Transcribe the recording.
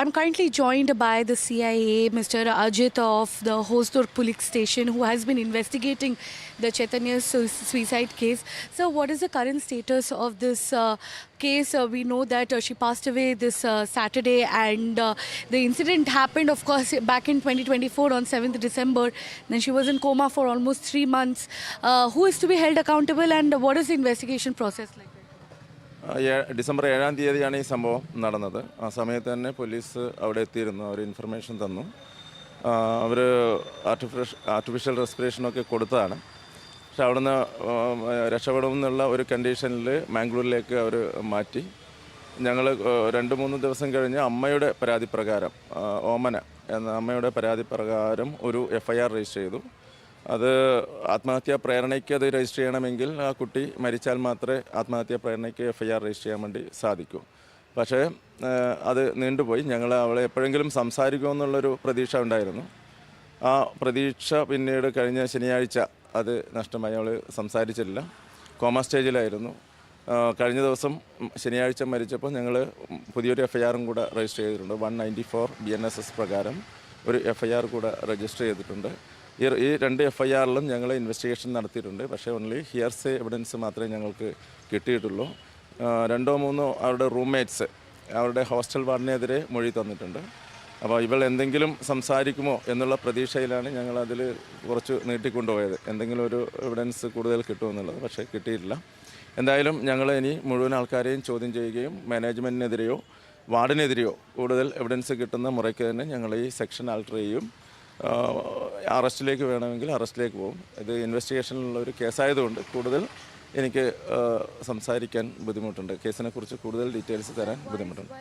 I'm currently joined by the CIA, Mr. Ajit of the Hosdur Police Station, who has been investigating the Chaitanya suicide case. So, what is the current status of this case? We know that she passed away this Saturday, and the incident happened, of course, back in 2024 on 7th December. Then she was in coma for almost 3 months. Who is to be held accountable, and what is the investigation process like? December 7-ാം തീയതിയാണ് ഈ സംഭവം നടന്നത്. ആ സമയത്ത് തന്നെ police അവിടെ എത്തിയിരുന്നു. അവർ information തന്നു. അവർ ആർട്ടിഫിഷ്യൽ റെസ്പിറേഷനൊക്കെ കൊടുത്തതാണ്. പക്ഷെ അവിടുന്ന് രക്ഷപ്പെടുമെന്നുള്ള ഒരു കണ്ടീഷനിൽ മാംഗ്ലൂരിലേക്ക് അവർ മാറ്റി. ഞങ്ങൾ 2-3 ദിവസം കഴിഞ്ഞ് അമ്മയുടെ പരാതി പ്രകാരം, ഓമന എന്ന അമ്മയുടെ പരാതി പ്രകാരം ഒരു FIR രജിസ്റ്റർ ചെയ്തു. അത് ആത്മഹത്യാ പ്രേരണയ്ക്ക് അത് രജിസ്റ്റർ ചെയ്യണമെങ്കിൽ ആ കുട്ടി മരിച്ചാൽ മാത്രമേ ആത്മഹത്യാ പ്രേരണയ്ക്ക് FIR രജിസ്റ്റർ ചെയ്യാൻ വേണ്ടി സാധിക്കൂ. പക്ഷേ അത് നീണ്ടുപോയി. ഞങ്ങൾ അവളെ എപ്പോഴെങ്കിലും സംസാരിക്കുമെന്നുള്ളൊരു പ്രതീക്ഷ ഉണ്ടായിരുന്നു. ആ പ്രതീക്ഷ പിന്നീട് കഴിഞ്ഞ ശനിയാഴ്ച അത് നഷ്ടമായി. അവൾ സംസാരിച്ചില്ല, കോമ സ്റ്റേജിലായിരുന്നു. കഴിഞ്ഞ ദിവസം ശനിയാഴ്ച മരിച്ചപ്പോൾ ഞങ്ങൾ പുതിയൊരു FIRും കൂടെ രജിസ്റ്റർ ചെയ്തിട്ടുണ്ട്. 194 BNSS പ്രകാരം ഒരു FIR കൂടെ രജിസ്റ്റർ ചെയ്തിട്ടുണ്ട്. ഈ 2 FIRലും ഞങ്ങൾ ഇൻവെസ്റ്റിഗേഷൻ നടത്തിയിട്ടുണ്ട്. പക്ഷേ ഓൺലി ഹിയർസേ എവിഡൻസ് മാത്രമേ ഞങ്ങൾക്ക് കിട്ടിയിട്ടുള്ളൂ. 2-3 അവരുടെ റൂംമേറ്റ്സ് അവരുടെ ഹോസ്റ്റൽ വാർഡിനെതിരെ മൊഴി തന്നിട്ടുണ്ട്. അപ്പോൾ ഇവൾ എന്തെങ്കിലും സംസാരിക്കുമോ എന്നുള്ള പ്രതീക്ഷയിലാണ് ഞങ്ങളതിൽ കുറച്ച് നീട്ടിക്കൊണ്ടുപോയത്, എന്തെങ്കിലും ഒരു എവിഡൻസ് കൂടുതൽ കിട്ടുമെന്നുള്ളത്. പക്ഷേ കിട്ടിയിട്ടില്ല. എന്തായാലും ഞങ്ങൾ ഇനി മുഴുവൻ ആൾക്കാരെയും ചോദ്യം ചെയ്യുകയും മാനേജ്മെൻറ്റിനെതിരെയോ വാർഡിനെതിരെയോ കൂടുതൽ എവിഡൻസ് കിട്ടുന്ന മുറയ്ക്ക് തന്നെ ഞങ്ങൾ ഈ സെക്ഷൻ ആൾട്ടർ ചെയ്യും. അറസ്റ്റിലേക്ക് വേണമെങ്കിൽ അറസ്റ്റിലേക്ക് പോകും. ഇത് ഇൻവെസ്റ്റിഗേഷനിലുള്ള ഒരു കേസായതുകൊണ്ട് കൂടുതൽ എനിക്ക് സംസാരിക്കാൻ ബുദ്ധിമുട്ടുണ്ട്. കേസിനെക്കുറിച്ച് കൂടുതൽ ഡീറ്റെയിൽസ് തരാൻ ബുദ്ധിമുട്ടുണ്ട്.